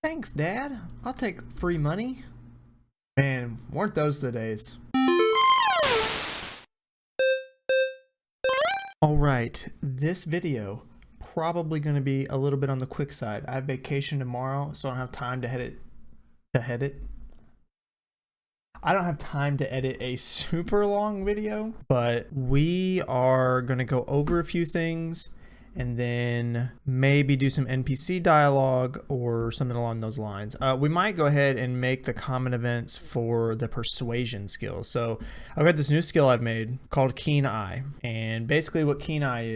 Thanks, Dad. I'll take free money. Man, weren't those the days? Alright, this video probably going to be a little bit on the quick side. I have vacation tomorrow, so I don't have time to I don't have time to edit a super long video, but we are going to go over a few things and then maybe do some NPC dialogue or something along those lines. We might go ahead and make the common events for the persuasion skill. So I've got this new skill I've made called Keen Eye, and basically what Keen Eye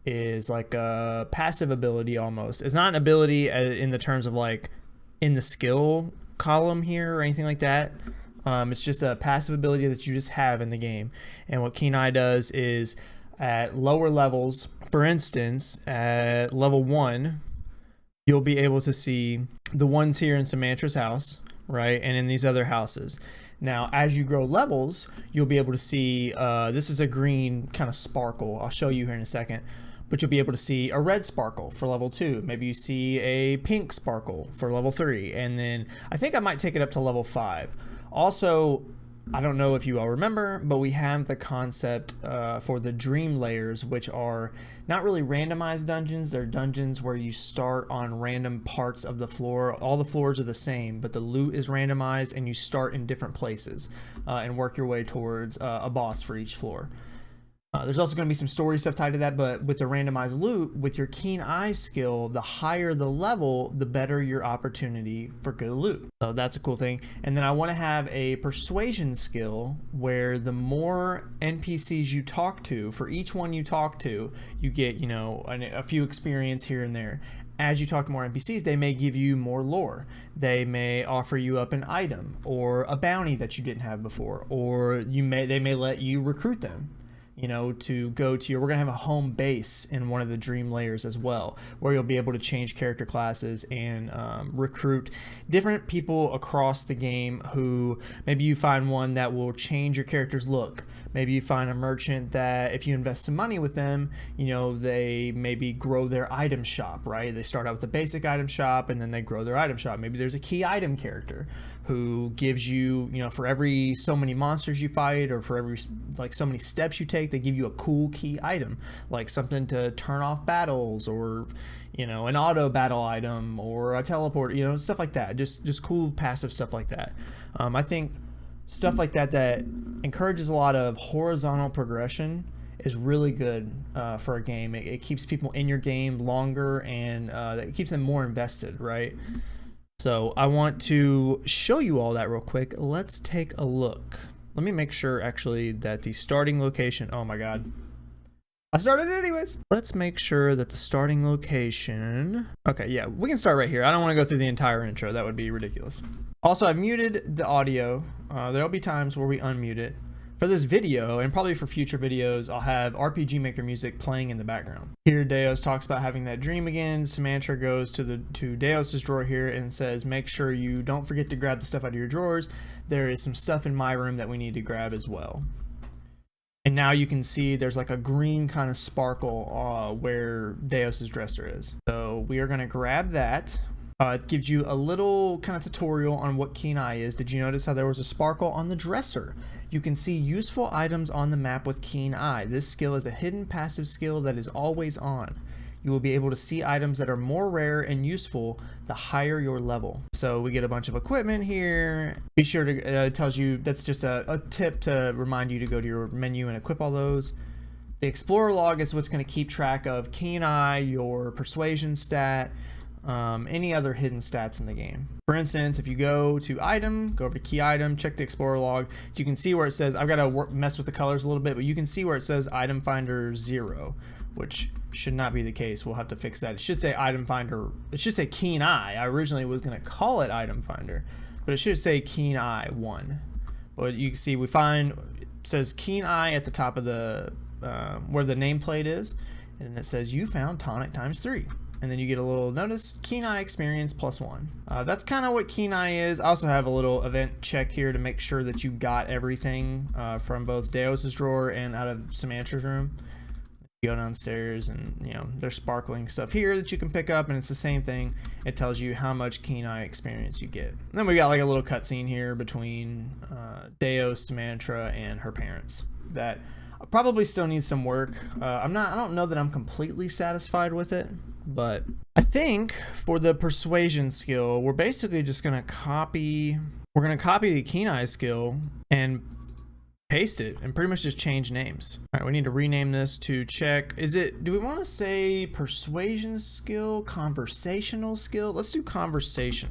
is like a passive ability almost. It's not an ability in the terms of like in the skill column here or anything like that. It's just a passive ability that you just have in the game. And what Keen Eye does is at lower levels, for instance, at level 1, you'll be able to see the ones here in Samantha's house, right? And in these other houses. Now, as you grow levels, you'll be able to see, this is a green kind of sparkle. I'll show you here in a second. But you'll be able to see a red sparkle for level 2. Maybe you see a pink sparkle for level 3. And then I think I might take it up to level 5. Also, I don't know if you all remember, but we have the concept for the dream layers, which are not really randomized dungeons. They're dungeons where you start on random parts of the floor. All the floors are the same, but the loot is randomized and you start in different places and work your way towards a boss for each floor. There's also going to be some story stuff tied to that, but with the randomized loot, with your Keen Eye skill, the higher the level, the better your opportunity for good loot. So that's a cool thing. And then I want to have a persuasion skill where the more NPCs you talk to, for each one you talk to, you get, you know, a few experience here and there. As you talk to more NPCs, they may give you more lore. They may offer you up an item or a bounty that you didn't have before, or they may let you recruit them, you know, to go to we're gonna have a home base in one of the dream layers as well, where you'll be able to change character classes and recruit different people across the game. Who maybe you find one that will change your character's look. Maybe you find a merchant that if you invest some money with them, you know, they maybe grow their item shop, right? They start out with a basic item shop and then they grow their item shop. Maybe there's a key item character who gives you, you know, for every so many monsters you fight or for every like so many steps you take, they give you a cool key item, like something to turn off battles, or, you know, an auto battle item, or a teleport, you know, stuff like that. Just cool passive stuff like that. I think stuff like that encourages a lot of horizontal progression is really good for a game. It keeps people in your game longer, and it keeps them more invested, right? So I want to show you all that real quick. Let's take a look. Let me make sure actually that the starting location, oh my God, I started it anyways. Let's make sure that the starting location, okay, yeah, we can start right here. I don't want to go through the entire intro. That would be ridiculous. Also, I've muted the audio. There'll be times where we unmute it. For this video, and probably for future videos, I'll have RPG Maker music playing in the background. Here, Deos talks about having that dream again. Samantha goes to Deos's drawer here and says, make sure you don't forget to grab the stuff out of your drawers. There is some stuff in my room that we need to grab as well. And now you can see there's like a green kind of sparkle where Deos's dresser is. So we are going to grab that. It gives you a little kind of tutorial on what Keen Eye is. Did you notice how there was a sparkle on the dresser? You can see useful items on the map with Keen Eye. This skill is a hidden passive skill that is always on. You will be able to see items that are more rare and useful the higher your level. So we get a bunch of equipment here. Be sure to, it tells you, that's just a tip to remind you to go to your menu and equip all those. The Explorer log is what's going to keep track of Keen Eye, your persuasion stat, any other hidden stats in the game. For instance, if you go to item, go over to key item, check the Explorer log, you can see where it says, I've got to mess with the colors a little bit, but you can see where it says item finder 0, which should not be the case. We'll have to fix that. It should say item finder, it should say Keen Eye. I originally was going to call it item finder, but it should say Keen Eye 1. But you can see it says Keen Eye at the top of the where the nameplate is, and it says you found tonic ×3. And then you get a little notice, Keen Eye experience +1. That's kind of what Keen Eye is. I also have a little event check here to make sure that you got everything from both Deos's drawer and out of Samantha's room. You go downstairs and, you know, there's sparkling stuff here that you can pick up, and it's the same thing. It tells you how much keen eye experience you get. And then we got like a little cutscene here between Deo, Samantha, and her parents that probably still needs some work. I don't know that I'm completely satisfied with it, but I think for the persuasion skill, we're basically just gonna copy the keen eye skill and paste it and pretty much just change names. All right, we need to rename this to check. Do we want to say persuasion skill, conversational skill? Let's do conversation.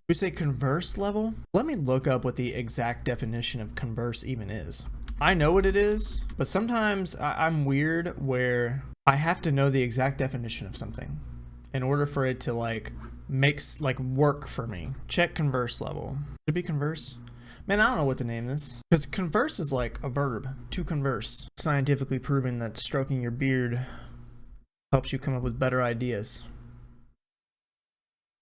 We say converse level. Let me look up what the exact definition of converse even is. I know what it is, but sometimes I'm weird where I have to know the exact definition of something in order for it to like work for me. Check converse level. Should it be converse? Man, I don't know what the name is, because converse is like a verb, to converse. Scientifically proven that stroking your beard helps you come up with better ideas.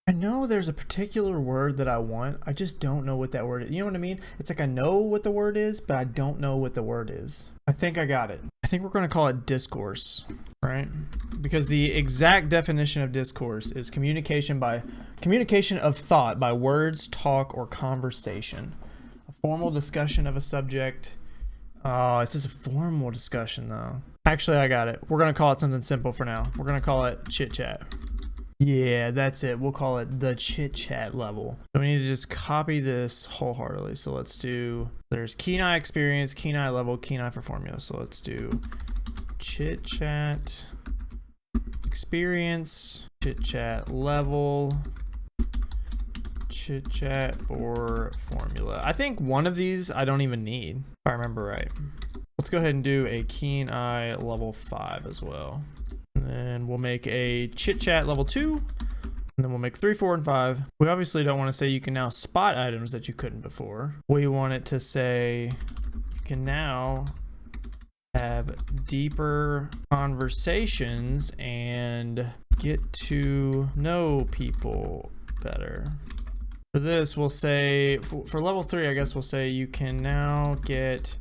I know there's a particular word that I want. I just don't know what that word is. You know what I mean? It's like I know what the word is, but I don't know what the word is. I think I got it. I think we're going to call it discourse, right? Because the exact definition of discourse is communication of thought by words, talk, or conversation. A formal discussion of a subject. Oh, it's just a formal discussion though. Actually, I got it. We're going to call it something simple for now. We're going to call it chit chat. Yeah, that's it. We'll call it the chit chat level. So we need to just copy this wholeheartedly. So let's do, there's keen eye experience, keen eye level, keen eye for formula. So let's do chit chat experience, chit chat level, chit chat for formula. I think one of these I don't even need, if I remember right. Let's go ahead and do a keen eye level 5 as well. And then we'll make a chit chat level 2, and then we'll make 3, 4, and 5. We obviously don't want to say you can now spot items that you couldn't before. We want it to say you can now have deeper conversations and get to know people better. For this, we'll say, for level 3, I guess we'll say you can now get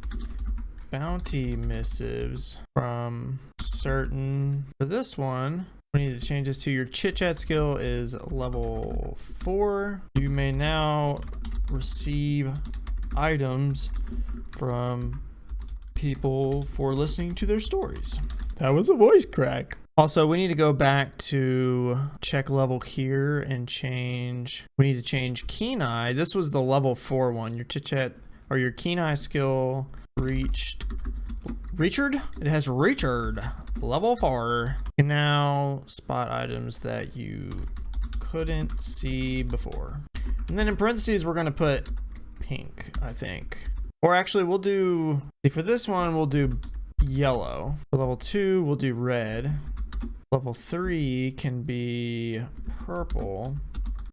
bounty missives from certain. For this one, we need to change this to your chit chat skill is level 4. You may now receive items from people for listening to their stories. That was a voice crack. Also, we need to go back to check level here and change. We need to change keen eye. This was the level 4 one. Your chit chat or your keen eye skill reached. It has Richard level 4. You can now spot items that you couldn't see before. And then in parentheses, we're going to put pink, I think. Or actually, we'll do, for this one, we'll do yellow. For level 2, we'll do red. Level 3 can be purple.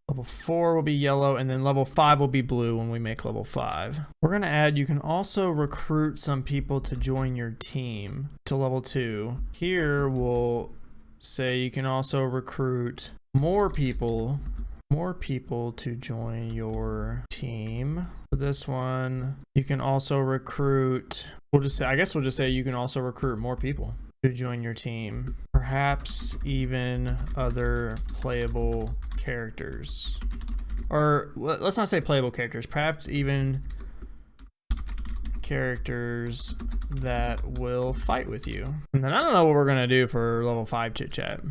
Level 4 will be yellow, and then level 5 will be blue when we make level 5. We're going to add, you can also recruit some people to join your team to level 2. Here we'll say you can also recruit more people to join your team. For this one, you can also recruit, we'll just say you can also recruit more people to join your team. Perhaps even other playable characters. Or let's not say playable characters, perhaps even characters that will fight with you. And then I don't know what we're gonna do for level 5 chit chat,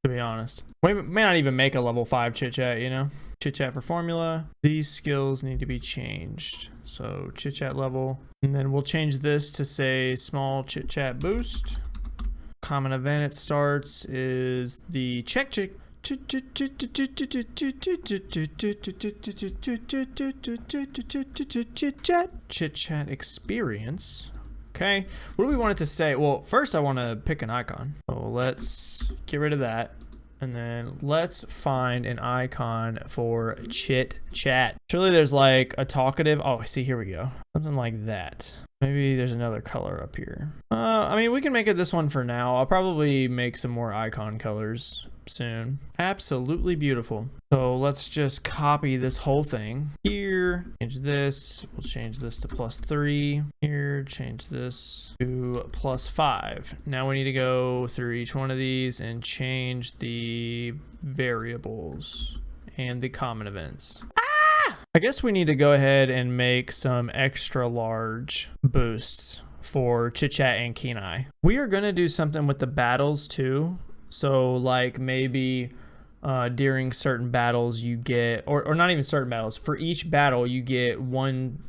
to be honest. We may not even make a level 5 chit chat, you know? Chit chat for formula. These skills need to be changed. So chit chat level, and then we'll change this to say small chit chat boost. Common event it starts is the chit chat experience. Okay, what do we want it to say? Well, first I want to pick an icon. So let's get rid of that. And then let's find an icon for chit chat. Surely there's like a talkative. Oh, see, here we go. Something like that. Maybe there's another color up here. I mean, we can make it this one for now. I'll probably make some more icon colors soon. Absolutely beautiful. So let's just copy this whole thing here. Change this. We'll change this to +3. Here, change this to +5. Now we need to go through each one of these and change the variables and the common events. I guess we need to go ahead and make some extra large boosts for Chit Chat and Kenai. We are going to do something with the battles too. So like maybe during certain battles you get, or not even certain battles, for each battle you get one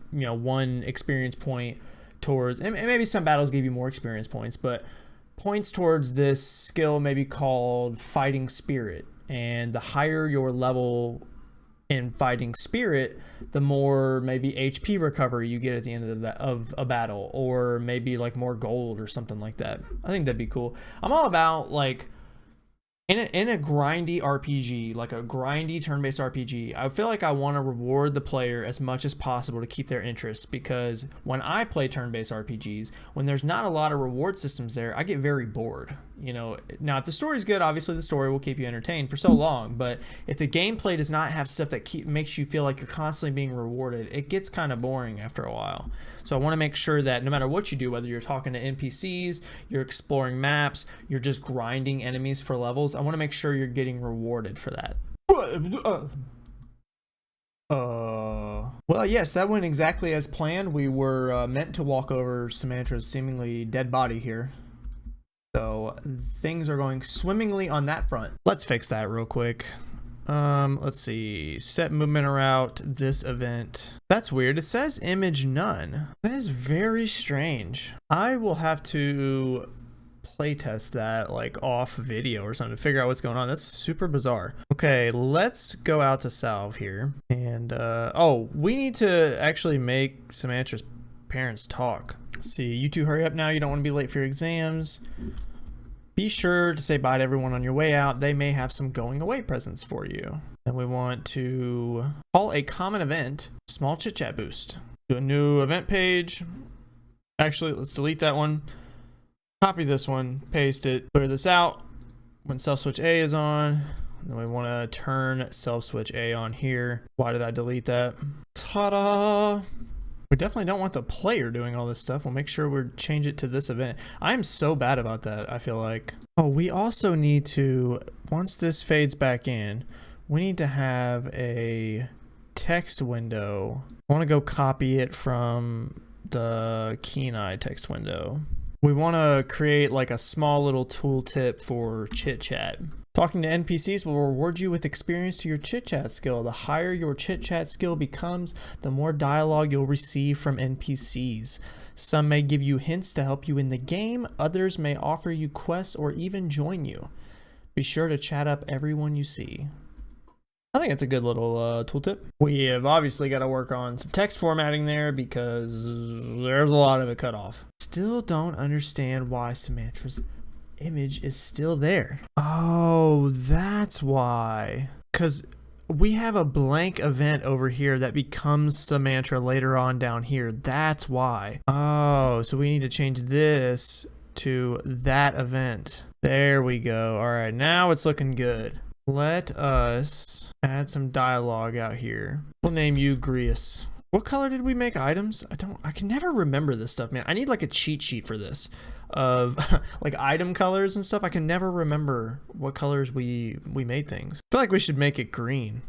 experience point towards, and maybe some battles give you more experience points, but points towards this skill may be called Fighting Spirit. And the higher your level in Fighting Spirit, the more maybe HP recovery you get at the end of a battle, or maybe like more gold or something like that. I think that'd be cool. I'm all about like in a grindy RPG, like a grindy turn-based RPG, I feel like I want to reward the player as much as possible to keep their interest, because when I play turn-based RPGs, when there's not a lot of reward systems there, I get very bored. You know, now if the story's good, obviously the story will keep you entertained for so long, but if the gameplay does not have stuff that makes you feel like you're constantly being rewarded, it gets kind of boring after a while. So I want to make sure that no matter what you do, whether you're talking to NPCs, you're exploring maps, you're just grinding enemies for levels, I want to make sure you're getting rewarded for that. Well, yes, that went exactly as planned. We were meant to walk over Samantra's seemingly dead body here. So things are going swimmingly on that front. Let's fix that real quick. Let's see, set movement route, this event. That's weird. It says image none. That is very strange. I will have to playtest that like off video or something to figure out what's going on. That's super bizarre. Okay, let's go out to Salve here. And oh, we need to actually make Samantra's parents talk. Let's see, you two hurry up now. You don't want to be late for your exams. Be sure to say bye to everyone on your way out. They may have some going away presents for you. And we want to call a common event small chit chat boost. Do a new event page. Actually, let's delete that one. Copy this one, paste it, clear this out. When self switch A is on, then we want to turn self switch A on here. Why did I delete that? Ta-da! We definitely don't want the player doing all this stuff. We'll make sure we change it to this event. I'm so bad about that, I feel like. Oh, we also need to, once this fades back in, we need to have a text window. I want to go copy it from the Kenai text window. We want to create like a small little tooltip for chit chat. Talking to NPCs will reward you with experience to your chit chat skill. The higher your chit chat skill becomes, the more dialogue you'll receive from NPCs. Some may give you hints to help you in the game. Others may offer you quests or even join you. Be sure to chat up everyone you see. I think it's a good little tooltip. We have obviously got to work on some text formatting there because there's a lot of it cut off. Still don't understand why Samantra's image is still there. Oh, that's why. Because we have a blank event over here that becomes Samantra later on down here. That's why. Oh, so we need to change this to that event. There we go. All right, now it's looking good. Let us add some dialogue out here. We'll name you Grius. What color did we make items? I can never remember this stuff, man. I need like a cheat sheet for this of like item colors and stuff. I can never remember what colors we made things. I feel like we should make it green,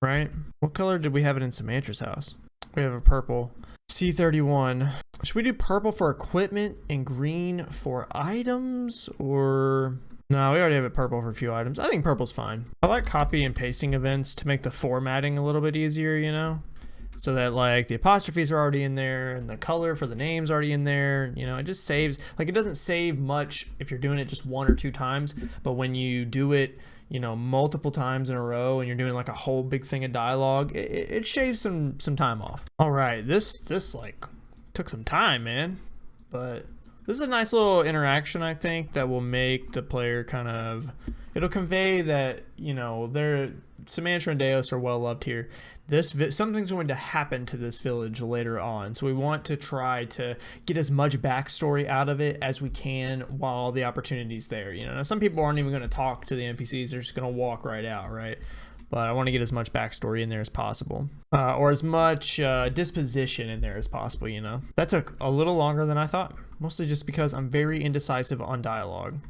right? What color did we have it in Samantra's house? We have a purple. C31. Should we do purple for equipment and green for items, or... No, we already have it purple for a few items. I think purple's fine. I like copy and pasting events to make the formatting a little bit easier, you know? So that like the apostrophes are already in there and the color for the name's already in there. You know, it just saves, like it doesn't save much if you're doing it just 1 or 2 times. But when you do it, you know, multiple times in a row and you're doing like a whole big thing of dialogue, it shaves some time off. All right, this like took some time, man. But this is a nice little interaction, I think, that will make the player kind of, it'll convey that, you know, Samantha and Deus are well loved here. Something's going to happen to this village later on, so we want to try to get as much backstory out of it as we can while the opportunity's there. You know, now some people aren't even going to talk to the NPCs; they're just going to walk right out, right? But I want to get as much backstory in there as possible, or as much disposition in there as possible. You know, that took a little longer than I thought, mostly just because I'm very indecisive on dialogue.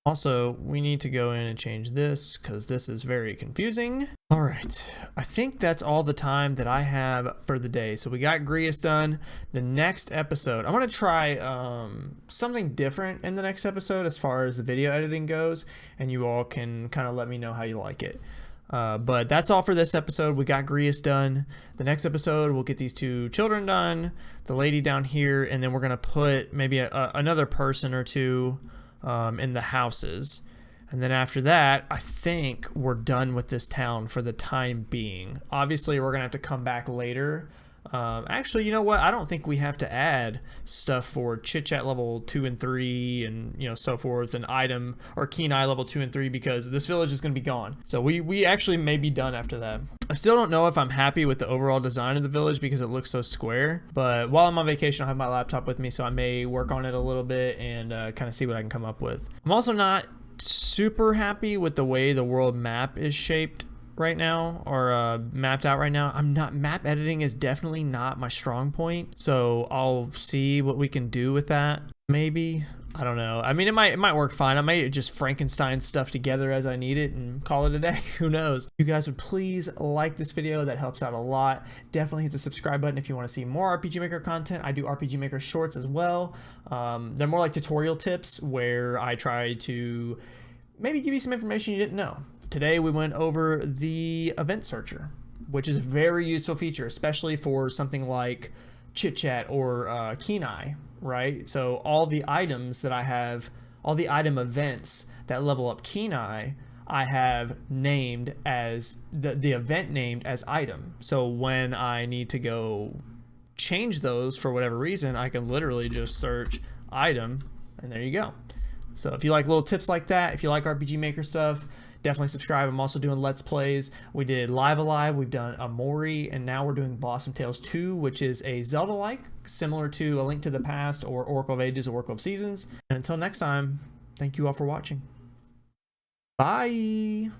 Also, we need to go in and change this because this is very confusing. All right, I think that's all the time that I have for the day. So we got Grius done. The next episode, I'm gonna try something different in the next episode as far as the video editing goes, and you all can kind of let me know how you like it. But that's all for this episode. We got Grius done. The next episode, we'll get these 2 children done, the lady down here, and then we're gonna put maybe another person or 2 in the houses. And then after that, I think we're done with this town for the time being. Obviously, we're gonna have to come back later. Actually, you know what? I don't think we have to add stuff for Chit Chat level 2 and 3 and, you know, so forth, and item or Kenai level 2 and 3, because this village is going to be gone. So we actually may be done after that. I still don't know if I'm happy with the overall design of the village because it looks so square, but while I'm on vacation, I'll have my laptop with me, so I may work on it a little bit and kind of see what I can come up with. I'm also not super happy with the way the world map is shaped right now, or mapped out right now. Map editing is definitely not my strong point, so I'll see what we can do with that. Maybe, I don't know. I mean, it might work fine. I might just Frankenstein stuff together as I need it and call it a day. Who knows? You guys would please like this video. That helps out a lot. Definitely hit the subscribe button if you want to see more RPG Maker content. I do RPG Maker shorts as well. They're more like tutorial tips where I try to maybe give you some information you didn't know. Today we went over the event searcher, which is a very useful feature, especially for something like Chit Chat or Kenai, right? So all the items that I have, all the item events that level up Kenai, I have named as the event named as item. So when I need to go change those for whatever reason, I can literally just search item, and there you go. So if you like little tips like that, if you like RPG Maker stuff, definitely subscribe. I'm also doing Let's Plays. We did Live Alive, we've done Amori, and now we're doing Blossom Tales 2, which is a Zelda-like, similar to A Link to the Past or Oracle of Ages or Oracle of Seasons. And until next time, thank you all for watching. Bye!